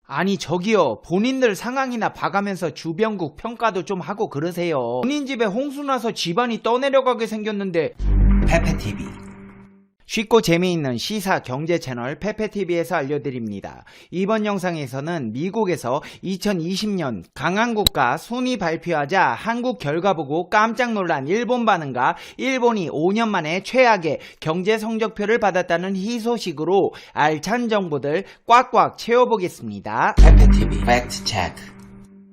아니 저기요, 본인들 상황이나 봐가면서 주변국 평가도 좀 하고 그러세요. 본인 집에 홍수 나서 집안이 떠내려가게 생겼는데. 페페TV 쉽고 재미있는 시사 경제 채널 페페TV에서 알려드립니다. 이번 영상에서는 미국에서 2020년 강한국가 순위 발표하자 한국 결과 보고 깜짝 놀란 일본 반응과 일본이 5년 만에 최악의 경제 성적표를 받았다는 희소식으로 알찬 정보들 꽉꽉 채워보겠습니다. 페페TV 팩트 체크.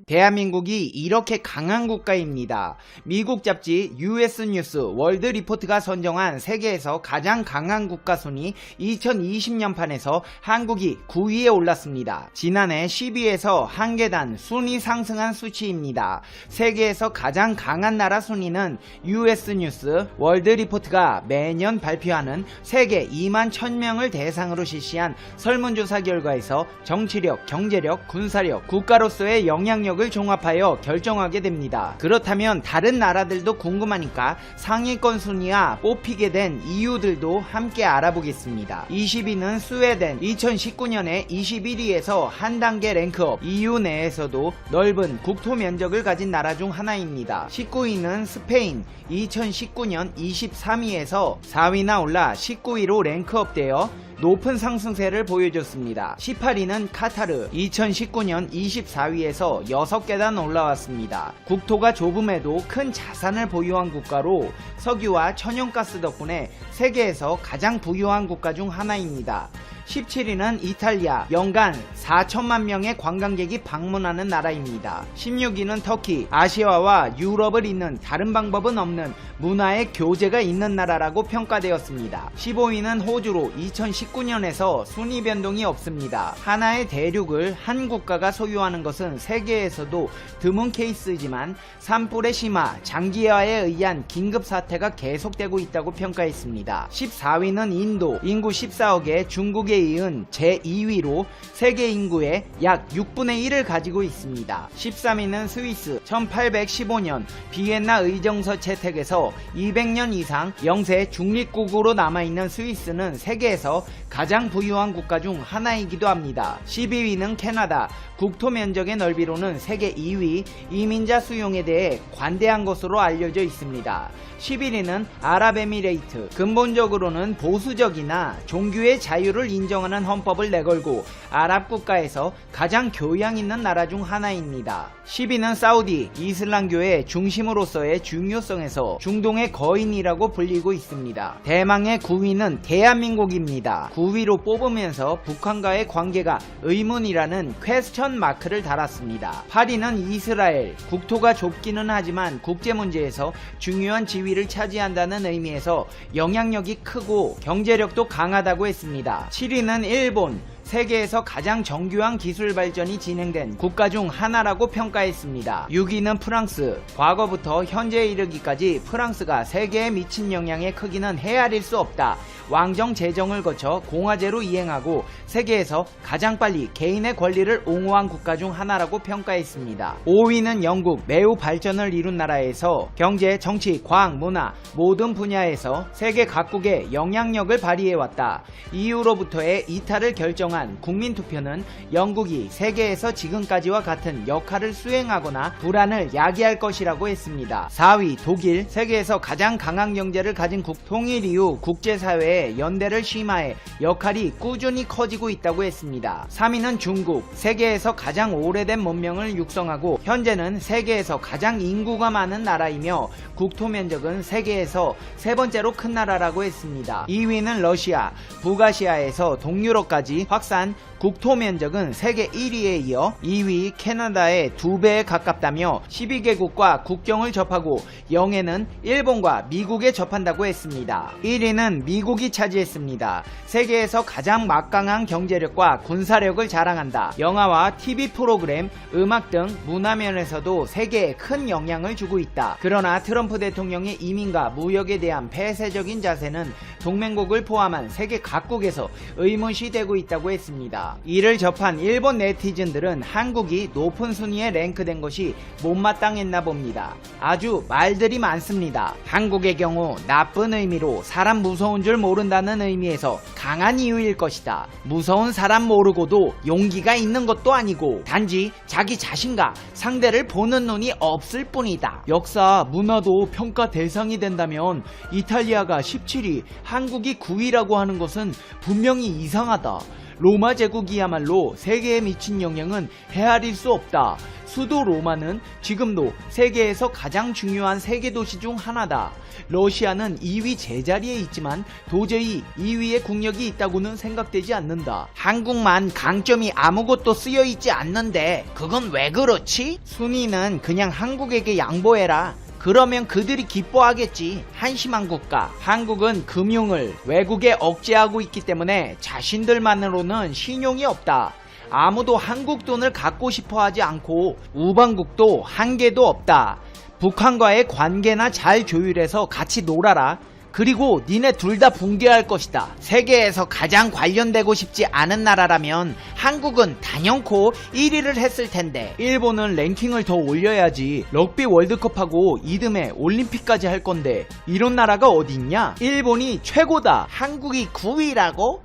대한민국이 이렇게 강한 국가입니다. 미국 잡지 US 뉴스 월드 리포트가 선정한 세계에서 가장 강한 국가 순위 2020년 판에서 한국이 9위에 올랐습니다. 지난해 10위에서 한 계단 순위 상승한 수치입니다. 세계에서 가장 강한 나라 순위는 US 뉴스 월드 리포트가 매년 발표하는 세계 2만 1000명을 대상으로 실시한 설문조사 결과에서 정치력, 경제력, 군사력, 국가로서의 영향력을 종합하여 결정하게 됩니다. 그렇다면 다른 나라들도 궁금하니까 상위권 순위와 뽑히게 된 이유들도 함께 알아보겠습니다. 20위는 스웨덴, 2019년에 21위에서 한 단계 랭크업, EU 내에서도 넓은 국토 면적을 가진 나라 중 하나입니다. 19위는 스페인, 2019년 23위에서 4위나 올라 19위로 랭크업되어 높은 상승세를 보여줬습니다. 18위는 카타르, 2019년 24위에서 6계단 올라왔습니다. 국토가 좁음에도 큰 자산을 보유한 국가로 석유와 천연가스 덕분에 세계에서 가장 부유한 국가 중 하나입니다. 17위는 이탈리아, 연간 4천만 명의 관광객이 방문하는 나라입니다. 16위는 터키, 아시아와 유럽을 잇는 다른 방법은 없는 문화의 교제가 있는 나라라고 평가되었습니다. 15위는 호주로 2019년에서 순위 변동이 없습니다. 하나의 대륙을 한 국가가 소유하는 것은 세계에서도 드문 케이스지만 산불의 심화, 장기화에 의한 긴급 사태가 계속되고 있다고 평가했습니다. 14위는 인도, 인구 14억에 중국에 이은 제2위로 세계 인구의 약 6분의 1을 가지고 있습니다. 13위는 스위스, 1815년 비엔나 의정서 채택에서 200년 이상 영세 중립국으로 남아있는 스위스는 세계에서 가장 부유한 국가 중 하나이기도 합니다. 12위는 캐나다, 국토 면적의 넓이로는 세계 2위, 이민자 수용에 대해 관대한 것으로 알려져 있습니다. 11위는 아랍에미레이트, 근본적으로는 보수적이나 종교의 자유를 인정하는 헌법을 내걸고 아랍 국가에서 가장 교양 있는 나라 중 하나입니다. 10위는 사우디, 이슬람교의 중심으로서의 중요성에서 중동의 거인이라고 불리고 있습니다. 대망의 9위는 대한민국입니다. 9위로 뽑으면서 북한과의 관계가 의문이라는 퀘스천 마크를 달았습니다. 8위는 이스라엘, 국토가 좁기는 하지만 국제 문제에서 중요한 지위를 차지한다는 의미에서 영향력이 크고 경제력도 강하다고 했습니다. 7위는 일본, 세계에서 가장 정교한 기술 발전이 진행된 국가 중 하나라고 평가했습니다. 6위는 프랑스, 과거부터 현재에 이르기까지 프랑스가 세계에 미친 영향의 크기는 헤아릴 수 없다. 왕정 제정을 거쳐 공화제로 이행하고 세계에서 가장 빨리 개인의 권리를 옹호한 국가 중 하나라고 평가했습니다. 5위는 영국, 매우 발전을 이룬 나라에서 경제, 정치, 과학, 문화 모든 분야에서 세계 각국의 영향력을 발휘해왔다. 이후로부터의 이탈을 결정한 국민투표는 영국이 세계에서 지금까지와 같은 역할을 수행하거나 불안을 야기할 것이라고 했습니다. 4위 독일, 세계에서 가장 강한 경제를 가진 통일 이후 국제사회에 연대를 심화해 역할이 꾸준히 커지고 있다고 했습니다. 3위는 중국, 세계에서 가장 오래된 문명을 육성하고 현재는 세계에서 가장 인구가 많은 나라이며 국토 면적은 세계에서 세 번째로 큰 나라라고 했습니다. 2위는 러시아, 북아시아에서 동유럽까지 확산, 국토 면적은 세계 1위에 이어 2위 캐나다의 2배에 가깝다며 12개국과 국경을 접하고 영해는 일본과 미국에 접한다고 했습니다. 1위는 미국이 차지했습니다. 세계에서 가장 막강한 경제력과 군사력을 자랑한다. 영화와 TV 프로그램, 음악 등 문화면에서도 세계에 큰 영향을 주고 있다. 그러나 트럼프 대통령의 이민과 무역에 대한 폐쇄적인 자세는 동맹국을 포함한 세계 각국에서 의문시되고 있다고 했습니다. 이를 접한 일본 네티즌들은 한국이 높은 순위에 랭크된 것이 못마땅했나 봅니다. 아주 말들이 많습니다. 한국의 경우 나쁜 의미로 사람 무서운 줄 모른다는 의미에서 강한 이유일 것이다. 무서운 사람 모르고도 용기가 있는 것도 아니고 단지 자기 자신과 상대를 보는 눈이 없을 뿐이다. 역사, 문화도 평가 대상이 된다면 이탈리아가 17위, 한국이 9위라고 하는 것은 분명히 이상하다. 로마 제국이야말로 세계에 미친 영향은 헤아릴 수 없다. 수도 로마는 지금도 세계에서 가장 중요한 세계 도시 중 하나다. 러시아는 2위 제자리에 있지만 도저히 2위의 국력이 있다고는 생각되지 않는다. 한국만 강점이 아무것도 쓰여 있지 않는데 그건 왜 그렇지? 순위는 그냥 한국에게 양보해라. 그러면 그들이 기뻐하겠지. 한심한 국가. 한국은 금융을 외국에 억제하고 있기 때문에 자신들만으로는 신용이 없다. 아무도 한국 돈을 갖고 싶어 하지 않고 우방국도 한 개도 없다. 북한과의 관계나 잘 조율해서 같이 놀아라. 그리고 니네 둘 다 붕괴할 것이다. 세계에서 가장 관련되고 싶지 않은 나라라면 한국은 단연코 1위를 했을 텐데 일본은 랭킹을 더 올려야지. 럭비 월드컵하고 이듬해 올림픽까지 할 건데 이런 나라가 어디 있냐? 일본이 최고다. 한국이 9위라고?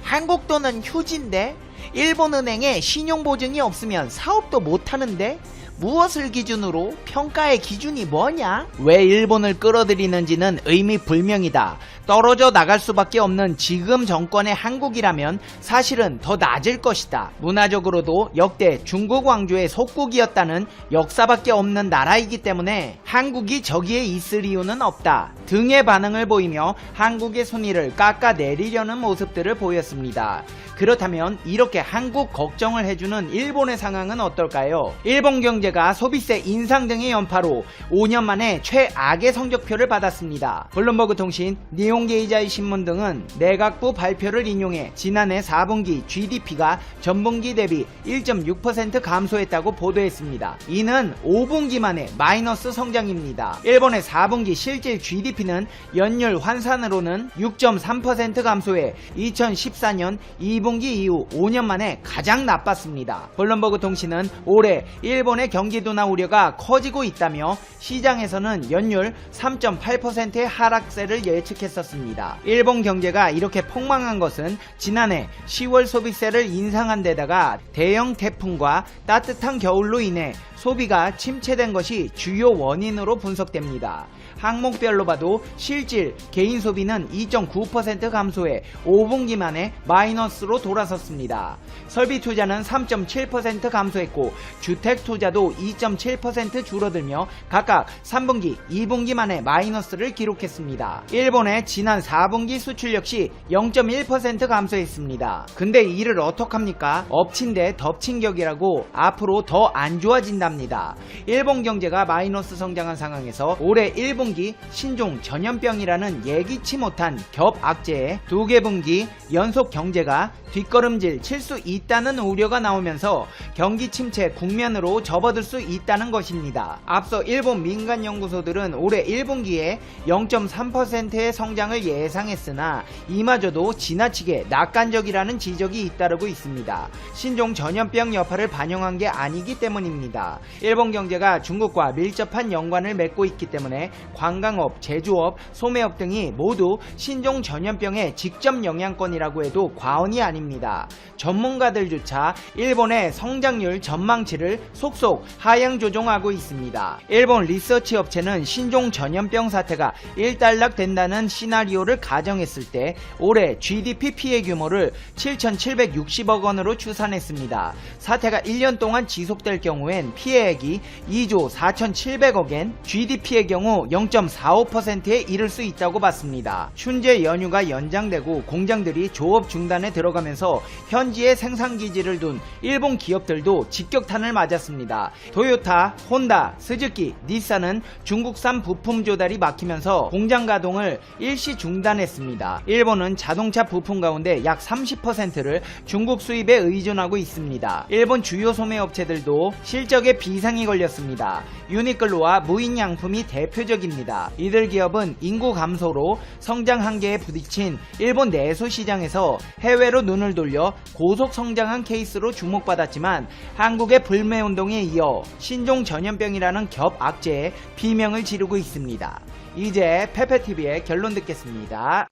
한국 돈은 휴지인데 일본은행에 신용보증이 없으면 사업도 못하는데 무엇을 기준으로? 평가의 기준이 뭐냐? 왜 일본을 끌어들이는지는 의미불명이다. 떨어져 나갈 수밖에 없는 지금 정권의 한국이라면 사실은 더 낮을 것이다. 문화적으로도 역대 중국 왕조의 속국이었다는 역사밖에 없는 나라이기 때문에 한국이 저기에 있을 이유는 없다. 등의 반응을 보이며 한국의 순위를 깎아내리려는 모습들을 보였습니다. 그렇다면 이렇게 한국 걱정을 해주는 일본의 상황은 어떨까요? 일본 경제가 소비세 인상 등의 여파로 5년 만에 최악의 성적표를 받았습니다. 블룸버그 통신, 니혼게이자이 신문 등은 내각부 발표를 인용해 지난해 4분기 GDP가 전분기 대비 1.6% 감소했다고 보도했습니다. 이는 5분기 만에 마이너스 성장입니다. 일본의 4분기 실질 GDP는 연율 환산으로는 6.3% 감소해 2014년 2분기 이후 5년 만에 가장 나빴습니다. 블룸버그 통신은 올해 일본의 경기 둔화 우려가 커지고 있다며 시장에서는 연율 3.8%의 하락세를 예측했었습니다. 일본 경제가 이렇게 폭망한 것은 지난해 10월 소비세를 인상한 데다가 대형 태풍과 따뜻한 겨울로 인해 소비가 침체된 것이 주요 원인으로 분석됩니다. 항목별로 봐도 실질 개인 소비는 2.9% 감소해 5분기 만에 마이너스로 돌아섰습니다. 설비 투자는 3.7% 감소했고 주택 투자도 2.7% 줄어들며 각각 3분기, 2분기 만에 마이너스를 기록했습니다. 일본의 지난 4분기 수출 역시 0.1% 감소했습니다. 근데 이를 어떡합니까? 엎친 데 덮친 격이라고 앞으로 더 안 좋아진답니다. 일본 경제가 마이너스 성장한 상황에서 올해 1분기 신종 전염병이라는 예기치 못한 겹악재에 2개 분기 연속 경제가 뒷걸음질 칠 수 있다는 우려가 나오면서 경기 침체 국면으로 접어들 수 있다는 것입니다. 앞서 일본 민간 연구소들은 올해 1분기에 0.3%의 성장을 예상했으나 이마저도 지나치게 낙관적이라는 지적이 잇따르고 있습니다. 신종 전염병 여파를 반영한 게 아니기 때문입니다. 일본 경제가 중국과 밀접한 연관을 맺고 있기 때문에 관광업, 제조업, 소매업 등이 모두 신종 전염병의 직접 영향권이라고 해도 과언이 아닙니다. 전문가들조차 일본의 성장률 전망치를 속속 하향 조정하고 있습니다. 일본 리서치 업체는 신종 전염병 사태가 일단락된다는 시나리오를 가정했을 때 올해 GDP 피해 규모를 7,760억 원으로 추산했습니다. 사태가 1년 동안 지속될 경우엔 피해액이 2조 4,700억엔, GDP의 경우 0.45%에 이를 수 있다고 봤습니다. 춘제 연휴가 연장되고 공장들이 조업 중단에 들어가면서 현지에 생산기지를 둔 일본 기업들 기업들도 직격탄을 맞았습니다. 토요타, 혼다, 스즈키, 닛산은 중국산 부품 조달이 막히면서 공장 가동을 일시 중단했습니다. 일본은 자동차 부품 가운데 약 30%를 중국 수입에 의존하고 있습니다. 일본 주요 소매업체들도 실적에 비상이 걸렸습니다. 유니클로와 무인양품이 대표적입니다. 이들 기업은 인구 감소로 성장 한계에 부딪힌 일본 내수 시장에서 해외로 눈을 돌려 고속 성장한 케이스로 주목받았지만 한국의 불매운동에 이어 신종 전염병이라는 겹악재에 비명을 지르고 있습니다. 이제 페페TV의 결론 듣겠습니다.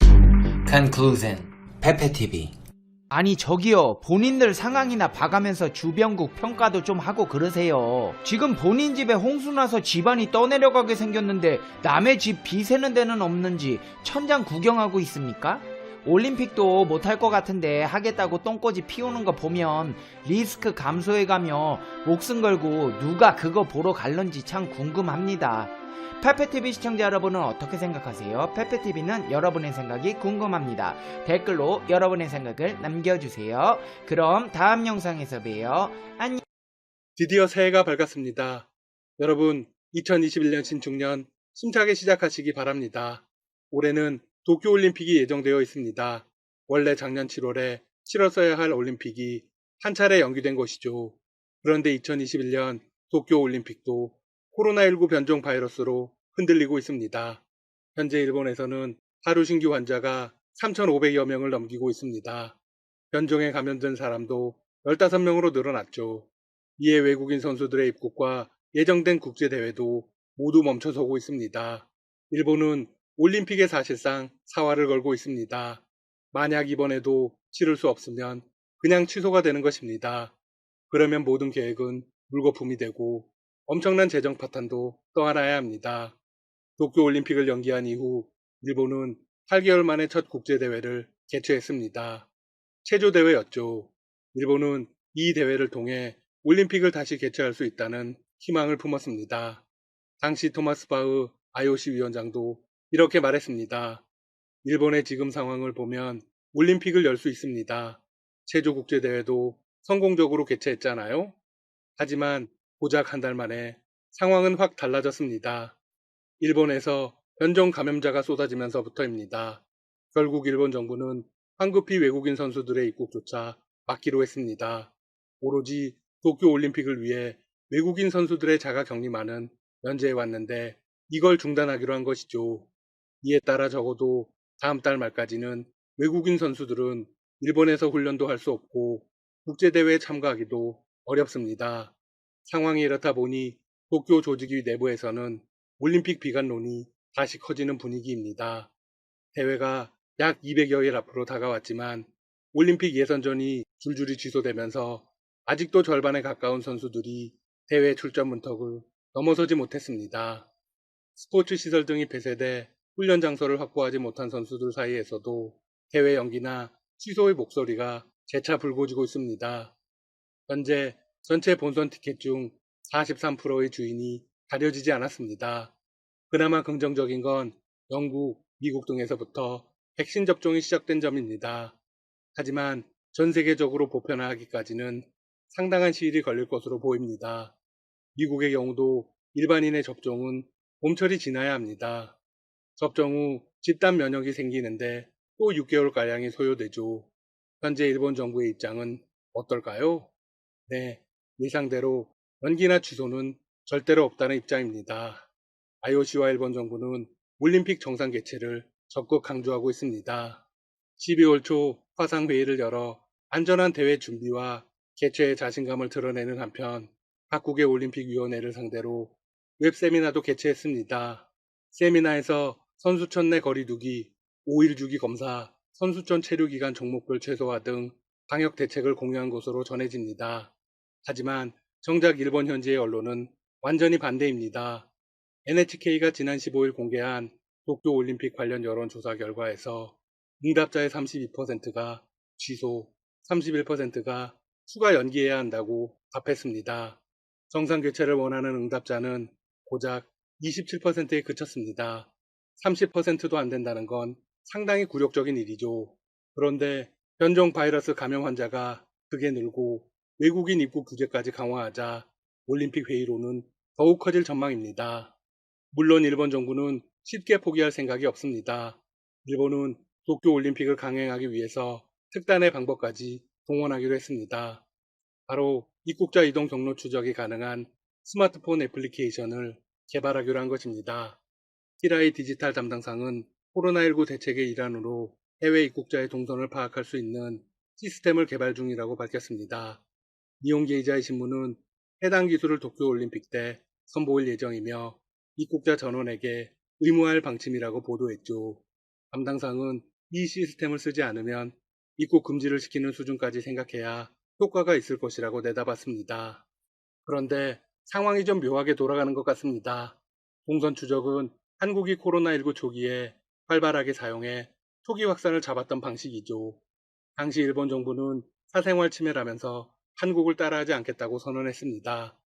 Conclusion. 페페TV. 아니 저기요, 본인들 상황이나 봐가면서 주변국 평가도 좀 하고 그러세요. 지금 본인 집에 홍수 나서 집안이 떠내려가게 생겼는데 남의 집 비세는 데는 없는지 천장 구경하고 있습니까? 올림픽도 못할 것 같은데 하겠다고 똥꼬지 피우는 거 보면 리스크 감소해가며 목숨 걸고 누가 그거 보러 갈런지 참 궁금합니다. 페페TV 시청자 여러분은 어떻게 생각하세요? 페페TV는 여러분의 생각이 궁금합니다. 댓글로 여러분의 생각을 남겨주세요. 그럼 다음 영상에서 봬요. 안녕. 드디어 새해가 밝았습니다. 여러분, 2021년 신축년 힘차게 시작하시기 바랍니다. 올해는 도쿄올림픽이 예정되어 있습니다. 원래 작년 7월에 치렀어야 할 올림픽이 한 차례 연기된 것이죠. 그런데 2021년 도쿄올림픽도 코로나19 변종 바이러스로 흔들리고 있습니다. 현재 일본에서는 하루 신규 환자가 3,500여 명을 넘기고 있습니다. 변종에 감염된 사람도 15명으로 늘어났죠. 이에 외국인 선수들의 입국과 예정된 국제대회도 모두 멈춰서고 있습니다. 일본은 올림픽에 사실상 사활을 걸고 있습니다. 만약 이번에도 치를 수 없으면 그냥 취소가 되는 것입니다. 그러면 모든 계획은 물거품이 되고 엄청난 재정 파탄도 떠안아야 합니다. 도쿄올림픽을 연기한 이후 일본은 8개월 만에 첫 국제대회를 개최했습니다. 체조대회였죠. 일본은 이 대회를 통해 올림픽을 다시 개최할 수 있다는 희망을 품었습니다. 당시 토마스 바흐 IOC 위원장도 이렇게 말했습니다. 일본의 지금 상황을 보면 올림픽을 열 수 있습니다. 체조 국제대회도 성공적으로 개최했잖아요. 하지만 고작 한 달 만에 상황은 확 달라졌습니다. 일본에서 변종 감염자가 쏟아지면서부터입니다. 결국 일본 정부는 황급히 외국인 선수들의 입국조차 막기로 했습니다. 오로지 도쿄올림픽을 위해 외국인 선수들의 자가 격리만은 면제해 왔는데 이걸 중단하기로 한 것이죠. 이에 따라 적어도 다음 달 말까지는 외국인 선수들은 일본에서 훈련도 할 수 없고 국제대회에 참가하기도 어렵습니다. 상황이 이렇다 보니 도쿄 조직위 내부에서는 올림픽 비관론이 다시 커지는 분위기입니다. 대회가 약 200여일 앞으로 다가왔지만 올림픽 예선전이 줄줄이 취소되면서 아직도 절반에 가까운 선수들이 대회 출전 문턱을 넘어서지 못했습니다. 스포츠 시설 등이 폐쇄돼 훈련 장소를 확보하지 못한 선수들 사이에서도 대회 연기나 취소의 목소리가 재차 불거지고 있습니다. 현재 전체 본선 티켓 중 43%의 주인이 가려지지 않았습니다. 그나마 긍정적인 건 영국, 미국 등에서부터 백신 접종이 시작된 점입니다. 하지만 전 세계적으로 보편화하기까지는 상당한 시일이 걸릴 것으로 보입니다. 미국의 경우도 일반인의 접종은 봄철이 지나야 합니다. 접종 후 집단 면역이 생기는데 또 6개월가량이 소요되죠. 현재 일본 정부의 입장은 어떨까요? 네, 예상대로 연기나 취소는 절대로 없다는 입장입니다. IOC와 일본 정부는 올림픽 정상 개최를 적극 강조하고 있습니다. 12월 초 화상회의를 열어 안전한 대회 준비와 개최에 자신감을 드러내는 한편 각국의 올림픽위원회를 상대로 웹세미나도 개최했습니다. 세미나에서 선수촌 내 거리두기, 5일 주기 검사, 선수촌 체류기간 종목별 최소화 등 방역 대책을 공유한 것으로 전해집니다. 하지만 정작 일본 현지의 언론은 완전히 반대입니다. NHK가 지난 15일 공개한 도쿄올림픽 관련 여론조사 결과에서 응답자의 32%가 취소, 31%가 추가 연기해야 한다고 답했습니다. 정상 개최를 원하는 응답자는 고작 27%에 그쳤습니다. 30%도 안 된다는 건 상당히 굴욕적인 일이죠. 그런데 변종 바이러스 감염 환자가 극에 늘고 외국인 입국 규제까지 강화하자 올림픽 회의로는 더욱 커질 전망입니다. 물론 일본 정부는 쉽게 포기할 생각이 없습니다. 일본은 도쿄올림픽을 강행하기 위해서 특단의 방법까지 동원하기로 했습니다. 바로 입국자 이동 경로 추적이 가능한 스마트폰 애플리케이션을 개발하기로 한 것입니다. 키라이 디지털 담당상은 코로나19 대책의 일환으로 해외 입국자의 동선을 파악할 수 있는 시스템을 개발 중이라고 밝혔습니다. 니혼게이자의 신문은 해당 기술을 도쿄올림픽 때 선보일 예정이며 입국자 전원에게 의무화할 방침이라고 보도했죠. 담당상은 이 시스템을 쓰지 않으면 입국 금지를 시키는 수준까지 생각해야 효과가 있을 것이라고 내다봤습니다. 그런데 상황이 좀 묘하게 돌아가는 것 같습니다. 동선 추적은 한국이 코로나19 초기에 활발하게 사용해 초기 확산을 잡았던 방식이죠. 당시 일본 정부는 사생활 침해라면서 한국을 따라하지 않겠다고 선언했습니다.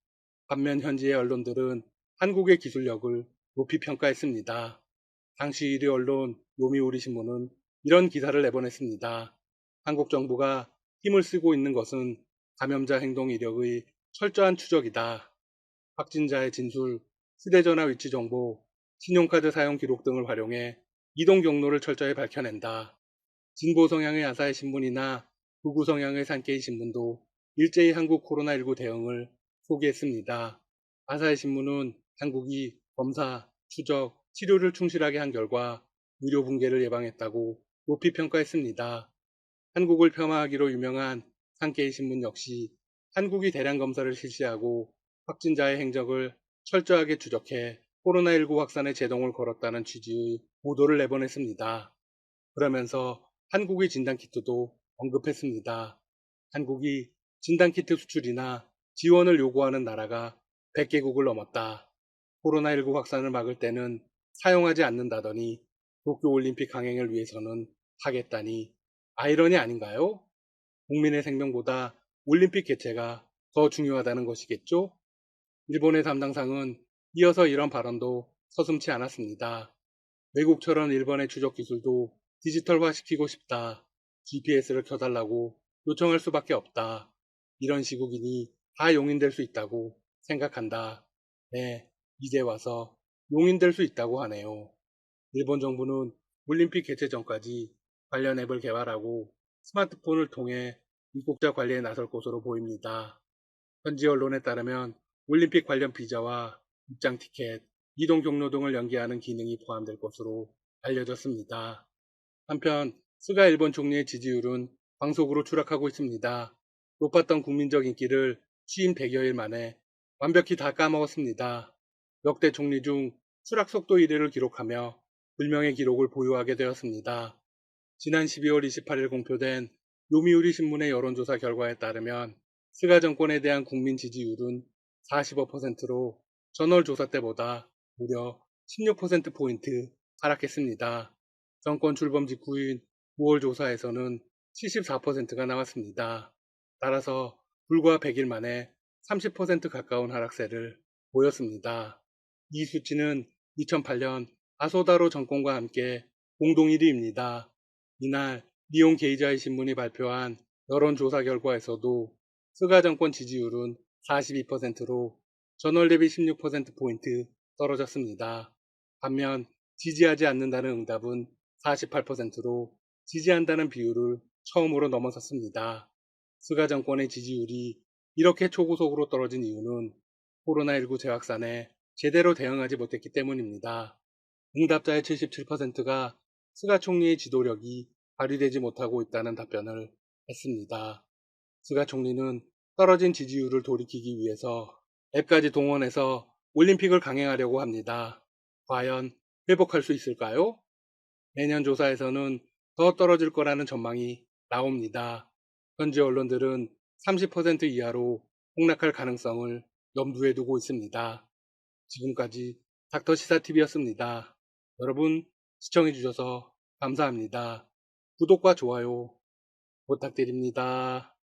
반면 현지의 언론들은 한국의 기술력을 높이 평가했습니다. 당시 1위 언론 요미우리 신문은 이런 기사를 내보냈습니다. 한국 정부가 힘을 쓰고 있는 것은 감염자 행동 이력의 철저한 추적이다. 확진자의 진술, 휴대전화 위치 정보, 신용카드 사용 기록 등을 활용해 이동 경로를 철저히 밝혀낸다. 진보 성향의 아사히 신문이나 극우 성향의 산케이 신문도 일제히 한국 코로나19 대응을 소개했습니다. 아사히 신문은 한국이 검사, 추적, 치료를 충실하게 한 결과 의료 붕괴를 예방했다고 높이 평가했습니다. 한국을 폄하하기로 유명한 산케이 신문 역시 한국이 대량 검사를 실시하고 확진자의 행적을 철저하게 추적해 코로나19 확산에 제동을 걸었다는 취지의 보도를 내보냈습니다. 그러면서 한국의 진단키트도 언급했습니다. 한국이 진단키트 수출이나 지원을 요구하는 나라가 100개국을 넘었다. 코로나19 확산을 막을 때는 사용하지 않는다더니 도쿄올림픽 강행을 위해서는 하겠다니 아이러니 아닌가요? 국민의 생명보다 올림픽 개최가 더 중요하다는 것이겠죠? 일본의 담당상은 이어서 이런 발언도 서슴지 않았습니다. 외국처럼 일본의 추적 기술도 디지털화 시키고 싶다. GPS를 켜달라고 요청할 수밖에 없다. 이런 시국이니 다 용인될 수 있다고 생각한다. 네, 이제 와서 용인될 수 있다고 하네요. 일본 정부는 올림픽 개최 전까지 관련 앱을 개발하고 스마트폰을 통해 입국자 관리에 나설 것으로 보입니다. 현지 언론에 따르면 올림픽 관련 비자와 입장 티켓, 이동 경로 등을 연계하는 기능이 포함될 것으로 알려졌습니다. 한편 스가 일본 총리의 지지율은 광속으로 추락하고 있습니다. 높았던 국민적 인기를 취임 100여일 만에 완벽히 다 까먹었습니다. 역대 총리 중 추락 속도 1위를 기록하며 불명의 기록을 보유하게 되었습니다. 지난 12월 28일 공표된 요미우리 신문의 여론조사 결과에 따르면 스가 정권에 대한 국민 지지율은 45%로 전월 조사 때보다 무려 16%포인트 하락했습니다. 정권 출범 직후인 9월 조사에서는 74%가 나왔습니다. 따라서 불과 100일 만에 30% 가까운 하락세를 보였습니다. 이 수치는 2008년 아소다로 정권과 함께 공동 1위입니다. 이날 니혼 게이자이 신문이 발표한 여론조사 결과에서도 스가 정권 지지율은 42%로 전월 대비 16%포인트 떨어졌습니다. 반면 지지하지 않는다는 응답은 48%로 지지한다는 비율을 처음으로 넘어섰습니다. 스가 정권의 지지율이 이렇게 초고속으로 떨어진 이유는 코로나19 재확산에 제대로 대응하지 못했기 때문입니다. 응답자의 77%가 스가 총리의 지도력이 발휘되지 못하고 있다는 답변을 했습니다. 스가 총리는 떨어진 지지율을 돌이키기 위해서 앱까지 동원해서 올림픽을 강행하려고 합니다. 과연 회복할 수 있을까요? 내년 조사에서는 더 떨어질 거라는 전망이 나옵니다. 현지 언론들은 30% 이하로 폭락할 가능성을 염두에 두고 있습니다. 지금까지 닥터시사TV였습니다. 여러분 시청해주셔서 감사합니다. 구독과 좋아요 부탁드립니다.